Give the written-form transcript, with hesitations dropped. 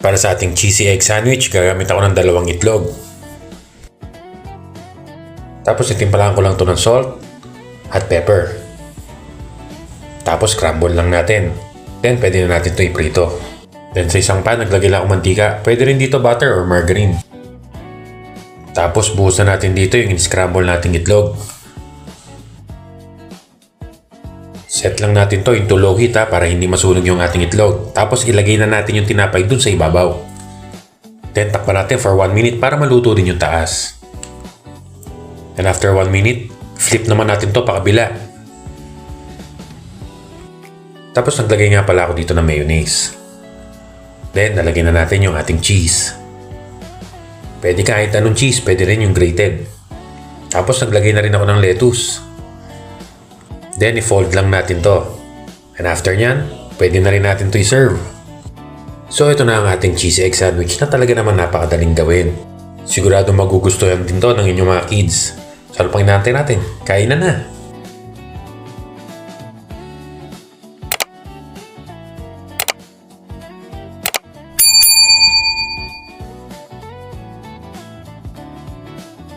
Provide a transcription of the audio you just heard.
Para sa ating cheesy egg sandwich, gagamit ako ng 2 itlog. Tapos itimpalahan ko lang ito ng salt at pepper. Tapos scramble lang natin. Then pwede na natin ito iprito. Then sa isang pan, naglagay lang ako mantika. Pwede rin dito butter or margarine. Tapos buhos na natin dito yung in-scramble nating itlog. Set lang natin to into low heat para hindi masunog yung ating itlog. Tapos ilagay na natin yung tinapay dun sa ibabaw. Then takpan natin for 1 minute para maluto din yung taas. And after 1 minute, flip naman natin to pakabila. Tapos naglagay nga pala ako dito ng mayonnaise. Then nalagay na natin yung ating cheese. Pwede kahit anong cheese, pwede rin yung grated. Tapos naglagay na rin ako ng lettuce. Then i-fold lang natin to. And after nyan, pwede na rin natin to i-serve. So ito na ang ating cheesy egg sandwich na talaga naman napakadaling gawin. Sigurado magugustuhan din to ng inyong mga kids. So ano pang inaantay natin? Kain na na!